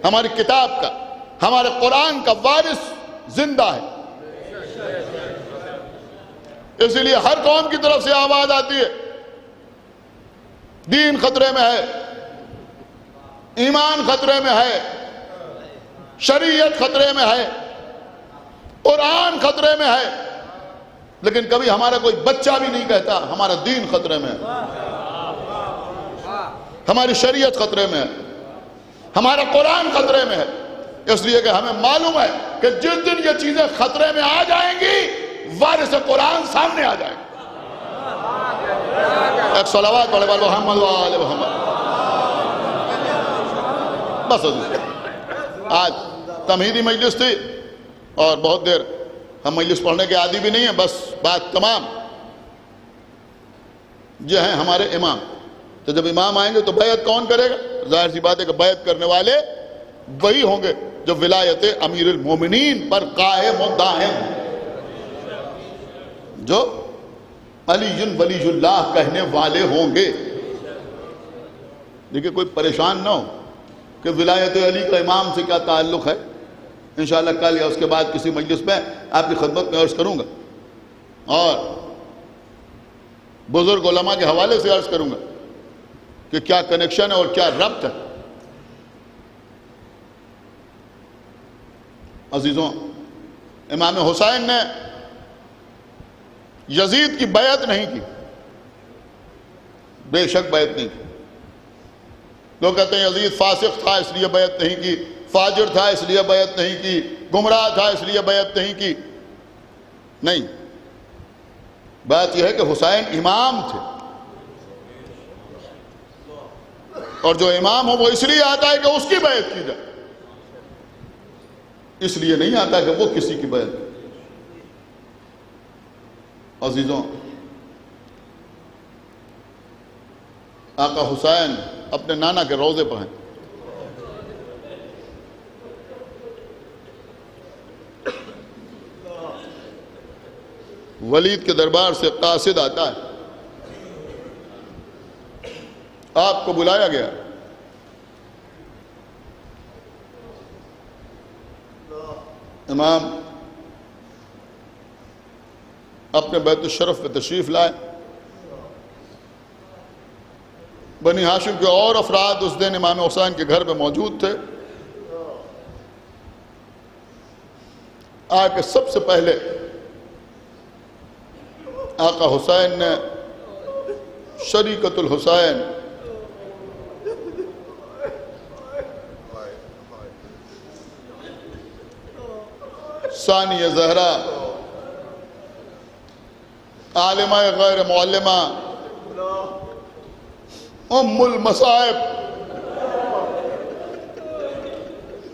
ہماری کتاب کا، ہمارے قرآن کا وارث زندہ ہے. اس لیے ہر قوم کی طرف سے آواز آتی ہے دین خطرے میں ہے، ایمان خطرے میں ہے، شریعت خطرے میں ہے، قرآن خطرے میں ہے. لیکن کبھی ہمارا کوئی بچہ بھی نہیں کہتا ہمارا دین خطرے میں ہے، ہماری شریعت خطرے میں ہے، ہمارا قرآن خطرے میں ہے. اس لیے کہ ہمیں معلوم ہے کہ جس دن یہ چیزیں خطرے میں آ جائیں گی وارث قرآن سامنے آ جائے گا. ایک صلوات پڑھے والے محمد وآل محمد. بس آج تمہیدی مجلس تھی اور بہت دیر ہم مجلس پڑھنے کے عادی بھی نہیں ہیں. بس بات تمام جو ہیں ہمارے امام، تو جب امام آئیں گے تو بیعت کون کرے گا؟ ظاہر سی بات ہے کہ بیعت کرنے والے وہی ہوں گے جو ولایت امیر المومنین پر قائم و دائم، جو علی ولی اللہ کہنے والے ہوں گے. دیکھیں کوئی پریشان نہ ہو کہ ولایت علی کا امام سے کیا تعلق ہے، انشاءاللہ کل یا اس کے بعد کسی مجلس میں آپ کی خدمت میں عرض کروں گا، اور بزرگ علماء کے حوالے سے عرض کروں گا کہ کیا کنیکشن ہے اور کیا ربط ہے۔ عزیزوں، امام حسین نے یزید کی بیعت نہیں کی، بے شک بیعت نہیں کی۔ لوگ کہتے ہیں یزید فاسق تھا اس لیے بیعت نہیں کی، فاجر تھا اس لیے بیعت نہیں کی، گمراہ تھا اس لیے بیعت نہیں کی۔ نہیں، بات یہ ہے کہ حسین امام تھے، اور جو امام ہو وہ اس لیے آتا ہے کہ اس کی بیعت کی جائے، اس لیے نہیں آتا کہ وہ کسی کی بیعت کرے۔ عزیزوں، آقا حسین اپنے نانا کے روضے پر ہیں۔ ولید کے دربار سے قاصد آتا ہے، آپ کو بلایا گیا، امام اپنے بیت الشرف پہ تشریف لائے۔ بنی ہاشم کے اور افراد اس دن امام حسین کے گھر پہ موجود تھے۔ آ کے سب سے پہلے آقا حسین نے شریکت الحسین ثانی زہرا عالمہ غیر معلمہ ام المصائب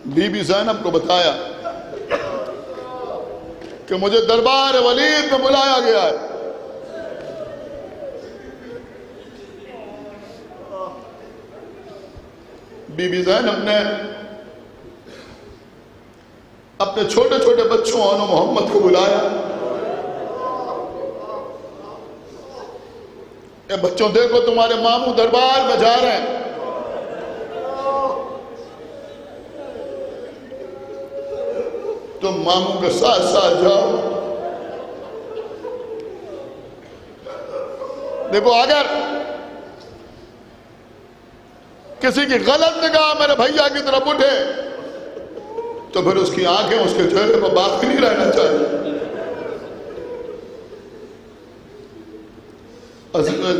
بی بی زینب کو بتایا کہ مجھے دربار ولید میں بلایا گیا ہے۔ بی بی زینب نے اپنے چھوٹے چھوٹے بچوں اور محمد کو بلایا، اے بچوں دیکھو تمہارے ماموں دربار میں جا رہے ہیں، تم ماموں کے ساتھ ساتھ جاؤ۔ دیکھو اگر کسی کی غلط نگاہ میرے بھیا کی طرف اٹھے تو پھر اس کی آنکھیں اس کے چہرے پر باقی نہیں رہنا چاہیے۔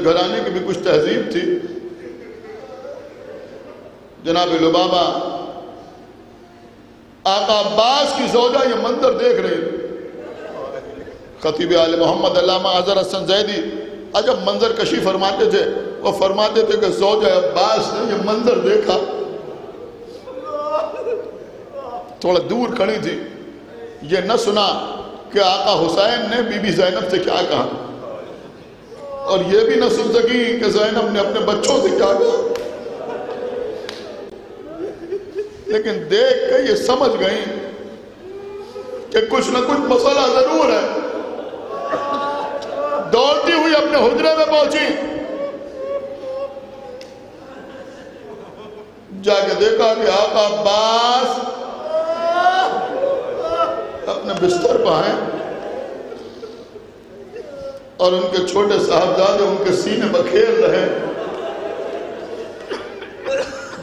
گھرانے کی بھی کچھ تہذیب تھی۔ جناب لبابہ آقا عباس کی زوجہ یہ منظر دیکھ رہے ہیں۔ خطیب آل محمد علامہ اظہر حسن زیدی عجب منظر کشی فرماتے تھے، وہ فرماتے تھے کہ زوجہ عباس نے یہ منظر دیکھا، تھوڑا دور کھڑی تھی، یہ نہ سنا کہ آقا حسین نے بی بی زینب سے کیا کہا، اور یہ بھی نہ سن سکی کہ زینب نے اپنے بچوں سے کیا کہا، لیکن دیکھ کے یہ سمجھ گئی کہ کچھ نہ کچھ مسئلہ ضرور ہے۔ دوڑتی ہوئی اپنے حجرے میں پہنچی، جا کے دیکھا کہ آقا عباس اپنے بستر پہ ہیں اور ان کے چھوٹے صاحبزادے ان کے سینے پر کھیل رہے ہیں۔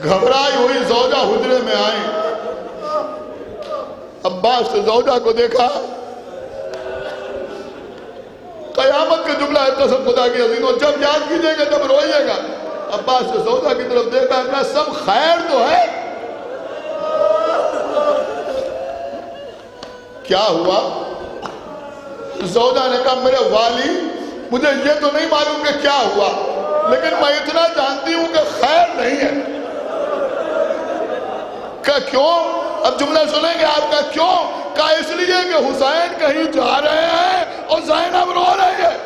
گھبرائی ہوئی زوجہ حجرے میں آئی، عباس نے زوجہ کو دیکھا، قیامت کا جملہ ہے قسم خدا کی عزیزوں، جب یاد کیجئے گا جب روئیے گا۔ عباس نے زوجہ کی طرف دیکھا کہ سب خیر تو ہے، کیا ہوا؟ زوجہ نے کہا میرے والی مجھے یہ تو نہیں معلوم کہ کیا ہوا، لیکن میں اتنا جانتی ہوں کہ خیر نہیں ہے۔ کہ کیوں؟ اب جملہ سنیں گے آپ کا، کیوں؟ کہا اس لیے کہ حسین کہیں جا رہے ہیں اور زینب رو رہی ہے۔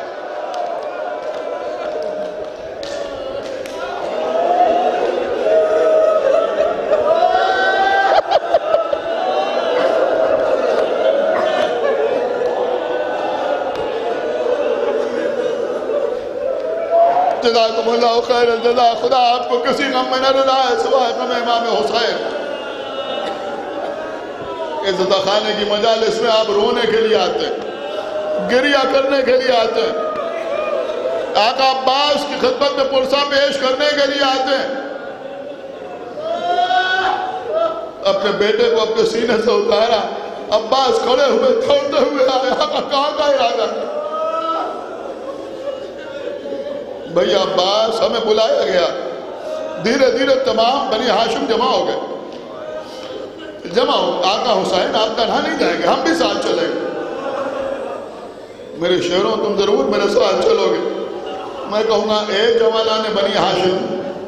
جزاکم اللہ خیر الجزا. خدا آپ کو کسی غم میں نہ رلائے سوائے غم امام حسین. عزت خانے کی مجالس میں آپ رونے کے لیے آتے ہیں, گریہ کرنے کے لیے آتے ہیں, آقا عباس کی خدمت میں پرسہ پیش کرنے کے لیے آتے ہیں. اپنے بیٹے کو اپنے سینے سے اتارا, عباس کھڑے ہوئے دوڑتے ہوئے آئے. آقا کہاں کا ارادہ؟ بھئی عباس ہمیں بلایا گیا. دھیرے دھیرے تمام بنی ہاشم جمع ہو گئے. جمع ہو, آقا حسین آپ تنہا نہیں جائیں گے, ہم بھی ساتھ چلیں گے. میرے شیروں تم ضرور میرے ساتھ چلو گے. میں کہوں گا اے جوانان بنی ہاشم,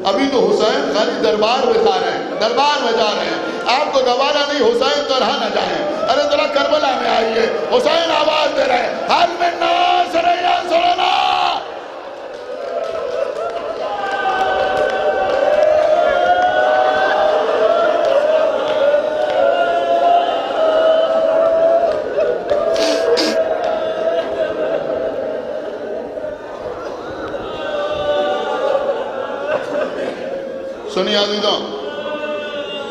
ابھی تو حسین خالی دربار میں جا رہے ہیں, دربار میں جا رہے ہیں. آپ کو گوارا نہیں حسین تنہا نہ جائیں. ارے ذرا کربلا میں آئیے. حسین آواز دے رہے ہیں, حل من ناصر ینصرنا. سنیے عزیزوں,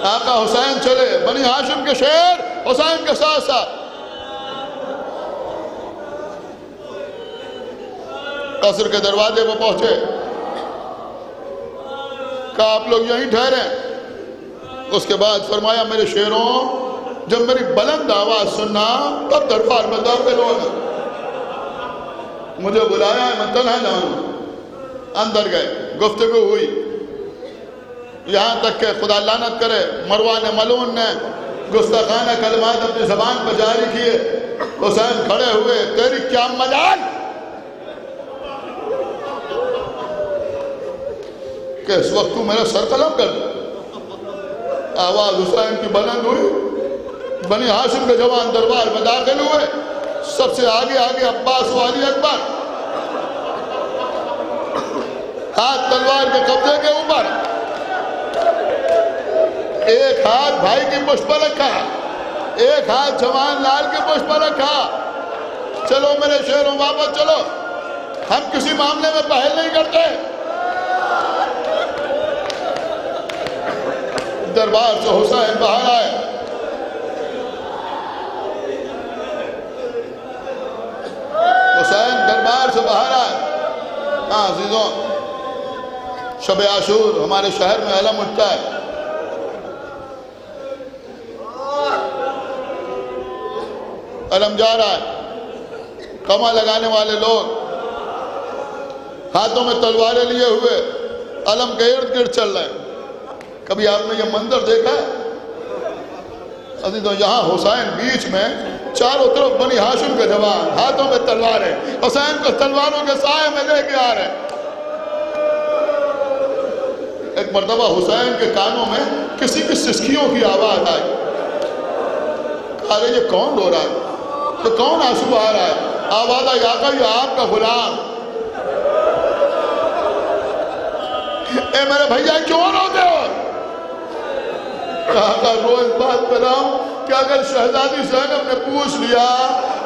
آقا حسین چلے, بنی ہاشم کے شیر حسین کے ساتھ ساتھ. قصر کے دروازے پہ پہنچے, کہا آپ لوگ یہیں ٹھہریں. اس کے بعد فرمایا میرے شیروں, جب میری بلند آواز سننا تب دربار میں داخل ہونا. مجھے بلایا ہے, میں تنہا جاؤں. اندر گئے, گفتگو ہوئی, یہاں تک کہ خدا لعنت کرے مروان ملعون نے گستاخانہ کلمات اپنی زبان پر جاری کیے. حسین کھڑے ہوئے, تیری کیا مجال کہ اس وقت تو میرا سر قلم کر. آواز حسین کی بلند ہوئی. بنی ہاشم کے جوان دربار میں داخل ہوئے. سب سے آگے عباس و علی اکبر, ہاتھ تلوار کے قبضے کے اوپر, ایک ہاتھ بھائی کی پشت پر رکھا, ایک ہاتھ جوان لال کے پشت پر رکھا. چلو میرے شیروں واپس چلو, ہم کسی معاملے میں پہل نہیں کرتے. دربار سے حسین باہر آئے. حسین دربار سے باہر آئے. ہاں عزیزوں, شب عاشور ہمارے شہر میں علم اٹھتا ہے. علم جا رہا ہے. کما لگانے والے لوگ ہاتھوں میں تلواریں لیے ہوئے علم کے ارد گرد چل رہے ہیں. کبھی آپ نے یہ منظر دیکھا ہے عزیزوں؟ یہاں حسین بیچ میں, چاروں طرف بنی ہاشم کے جوان, ہاتھوں میں تلواریں, حسین کو تلواروں کے سائے میں لے کے آ رہے ہیں. ایک مرتبہ حسین کے کانوں میں کسی کی سسکیوں کی آواز آئی. ارے یہ کون رو رہا ہے, تو کون آنسو آ رہا ہے؟ آواز آئی, آقا یہ آپ کا غلام. اے میرے بھیا کیوں روتے ہو؟ آقا رو اس بات پر آؤں کہ اگر شہزادی زینب نے پوچھ لیا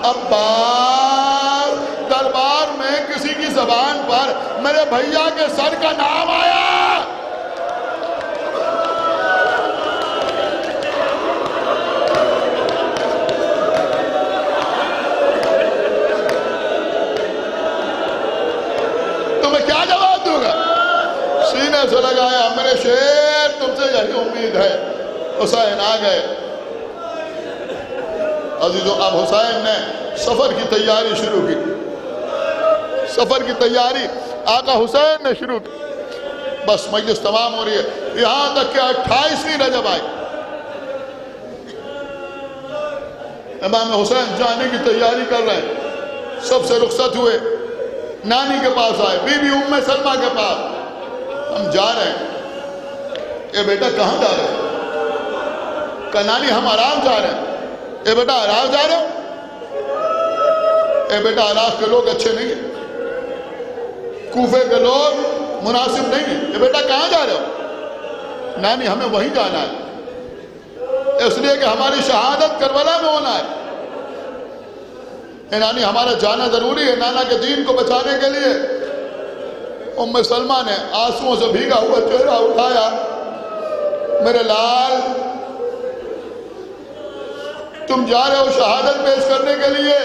عباس دربار میں کسی کی زبان پر میرے بھیا کے سر کا نام آیا, کیا جواب دوں گا؟ سینے سے لگایا, میرے شیر تم سے یہی امید ہے. حسین آ گئے. عزیزوں, اب حسین نے سفر کی تیاری شروع کی. سفر کی تیاری آقا حسین نے شروع کی. بس مجلس تمام ہو رہی ہے, یہاں تک کہ 28ویں رجب آئی. امام حسین جانے کی تیاری کر رہے ہیں. سب سے رخصت ہوئے, نانی کے پاس آئے, بی بی ام سلمہ کے پاس. ہم جا رہے ہیں. اے بیٹا کہاں جا رہے ہیں؟ کہا نانی ہم عراق جا رہے ہیں. اے بیٹا عراق جا رہے ہو؟ اے بیٹا عراق کے لوگ اچھے نہیں ہیں, کوفے کے لوگ مناسب نہیں ہیں. اے بیٹا کہاں جا رہے ہو؟ نانی ہمیں وہیں جانا ہے, اس لیے کہ ہماری شہادت کربلا میں ہونا ہے. اے نانی ہمارا جانا ضروری ہے نانا کے دین کو بچانے کے لیے. ام سلمہ نے آنسوؤں سے بھیگا ہوا چہرہ اٹھایا، میرے لال تم جا رہے ہو شہادت پیش کرنے کے لیے،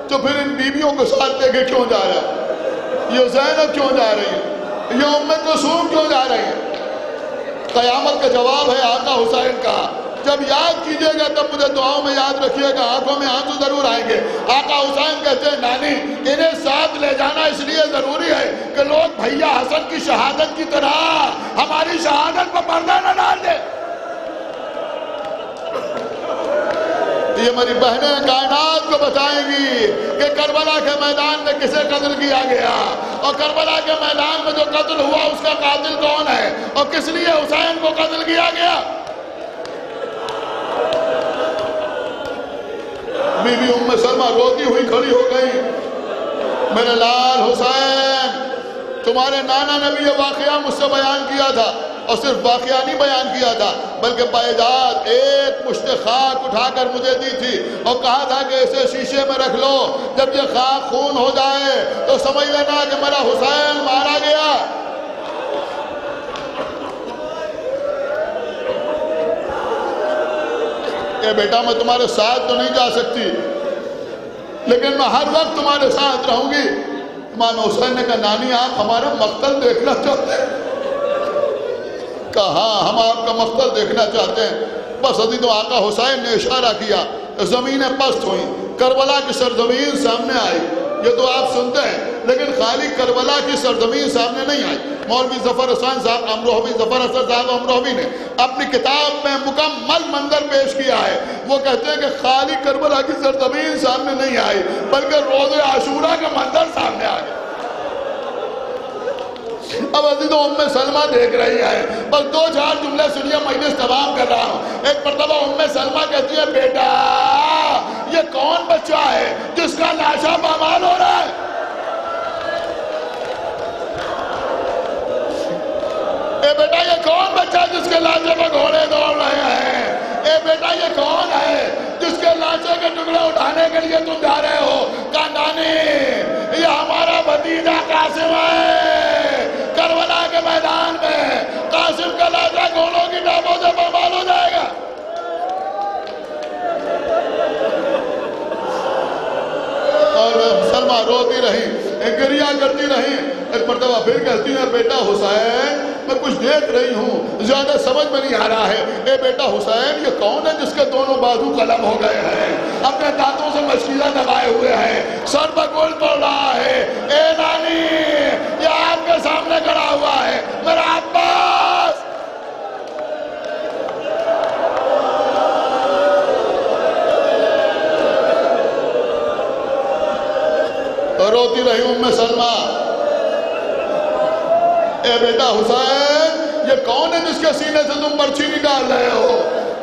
تو پھر ان بیویوں کو ساتھ لے کے کیوں جا رہے ہو؟ یہ زینب کیوں جا رہی ہے؟ یہ ام کلثوم کیوں جا رہی ہے؟ قیامت کا جواب ہے آقا حسین کا، جب یاد کیجئے گا تب مجھے دعاؤں میں یاد رکھیے گا، آنکھوں میں آنسو ضرور آئیں گے۔ آقا حسین کہتے ہیں نانی انہیں ساتھ لے جانا اس لیے ضروری ہے کہ لوگ بھیا حسن کی شہادت کی طرح ہماری شہادت پر پردہ نہ ڈال دے۔ یہ میری بہنیں کائنات کو بتائیں گی کہ کربلا کے میدان میں کسے قتل کیا گیا، اور کربلا کے میدان میں جو قتل ہوا اس کا قاتل کون ہے، اور کس لیے حسین کو قتل کیا گیا۔ بی بی ام سلمہ روتی ہوئی کھڑی ہو گئی، میرے لال حسین تمہارے نانا نے بھی یہ واقعہ مجھ سے بیان کیا تھا، اور صرف واقعہ نہیں بیان کیا تھا بلکہ باعزاد ایک مشت خاک اٹھا کر مجھے دی تھی اور کہا تھا کہ اسے شیشے میں رکھ لو، جب یہ خاک خون ہو جائے تو سمجھ لینا کہ میرا حسین مارا گیا۔ کہ بیٹا میں تمہارے ساتھ تو نہیں جا سکتی لیکن میں ہر وقت تمہارے ساتھ رہوں گی۔ امام حسین نے کہا نانی آپ ہمارا مقتل دیکھنا چاہتے ہیں؟ کہا ہاں ہم آپ کا مقتل دیکھنا چاہتے ہیں۔ بس ابھی تو آقا حسین نے اشارہ کیا، زمینیں پست ہوئیں، کربلا کی سرزمین سامنے آئی۔ یہ تو آپ سنتے ہیں لیکن خالی کربلا کی سرزمین سامنے نہیں آئی۔ مولوی ظفر حسین صاحب امروہوی، ظفر حسن صاحب امروہوی نے اپنی کتاب میں مکمل منظر پیش کیا ہے۔ وہ کہتے ہیں کہ خالی کربلا کی سرزمین سامنے نہیں آئی بلکہ روز عاشورہ کا منظر سامنے آیا۔ اب عزیزوں ام سلمہ دیکھ رہی ہے، بس دو چار جملے سنیے مجلس تمام کر رہا ہوں۔ ایک مرتبہ ام سلمہ کہتی ہے بیٹا یہ کون بچہ ہے جس کا لاشا پامال ہو رہا ہے؟ اے بیٹا یہ کون بچہ جس کے لاشے پہ گھوڑے دوڑ رہے ہیں؟ اے بیٹا یہ کون ہے جس کے لاشے کے ٹکڑے اٹھانے کے لیے تم جا رہے ہو؟ کہا نانی یہ ہمارا بھتیجا قاسم ہے، کربلا کے میدان میں قاسم کا لاشا گھوڑوں کی ٹانگوں سے پامال ہو جائے گا۔ اور سلمہ روتی رہی، گریہ کرتی رہی۔ ایک مرتبہ پھر کہتی ہے بیٹا حسین میں کچھ دیکھ رہی ہوں زیادہ سمجھ میں نہیں آ رہا ہے۔ اے بیٹا حسین یہ کون ہے جس کے دونوں بازو قلم ہو گئے ہیں، اپنے دانتوں سے مشکیزہ دبائے ہوئے ہیں، سر پر گول پڑ رہا ہے؟ اے نانی یہ آپ کے سامنے کھڑا ہوا ہے میرا عباس۔ روتی رہی ام سلمہ۔ اے بیٹا حسین یہ کون ہے جس کے سینے سے تم برچھی نکال رہے ہو؟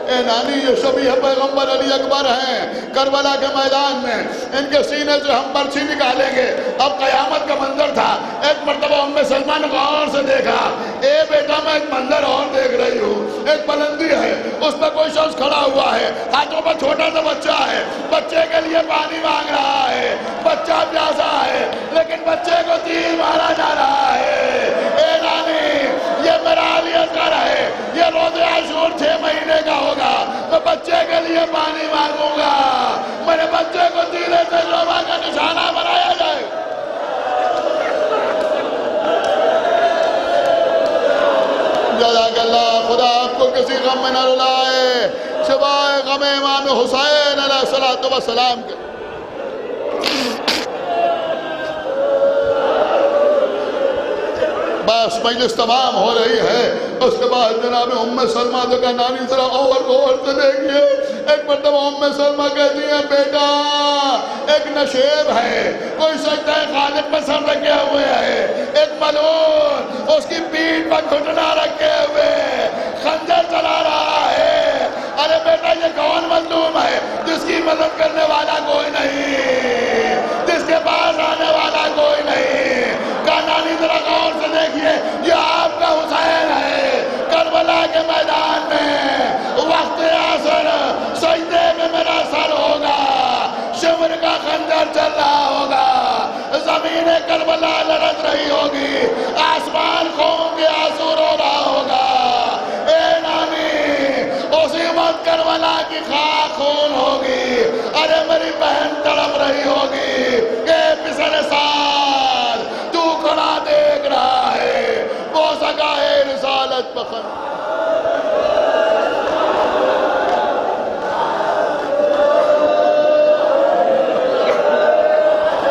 اے نانی یہ شبیہ پیغمبر علی اکبر ہیں کربلا کے میدان میں، ان کے سینے سے ہم برچھی نکالیں گے۔ اب قیامت کا منظر تھا۔ ایک مرتبہ ام سلمہ نے غور سے دیکھا، اے بیٹا میں ایک منظر اور دیکھ رہی ہوں، ایک بلندی ہے اس پر کوئی شخص کھڑا ہوا ہے، ہاتھوں پر چھوٹا سا بچہ ہے، بچے کے لیے پانی مانگ رہا ہے، بچہ پیاسا ہے لیکن بچے کو تیر مارا جا رہا ہے۔ اے نانی یہ میرا علی اصغر ہے، یہ روز عاشور 6 مہینے کا ہوگا، میں بچے کے لیے پانی مانگوں گا، میرے بچے کو تیرے سے شعبہ کا نشانہ بنایا جائے۔ جزاک اللہ، خدا آپ کو کسی غم میں نہ رلائے سوائے غم امام حسین علیہ السلام کے۔ بس مجلس تمام ہو رہی ہے۔ اس کے بعد جناب ام سلمہ تو کہا نانی ذرا اور غور سے دیکھیے۔ ایک مرتبہ ام سلمہ کہتی ہے بیٹا ایک نشیب ہے، کوئی سجدہ خالق میں سر رکھے ہوئے ہے، ایک ملعون اس کی پیٹھ پر گھٹنا رکھے ہوئے خنجر چلا رہا ہے۔ ارے بیٹا یہ کون مظلوم ہے جس کی مدد کرنے والا کوئی نہیں، جس کے پاس آنے والا کوئی نہیں؟ کہا نانی ذرا غور سے دیکھیے یہ آپ کا حسین ہے، کربلا کے میدان میں وقت عصر سجدے میں میرا سر ہوگا، شمر کا خنجر چل رہا ہوگا، زمین کربلا لڑک رہی ہوگی، آسمان خون کے آنسو رو رہا ہوگا، اے نانی اسی وقت کربلا کی خاک خون ہوگی، ارے میری بہن تڑپ رہی ہوگی کہ پسر سال تو کھڑا دیکھ رہا ہے، وہ سگا ہے رسالت بخن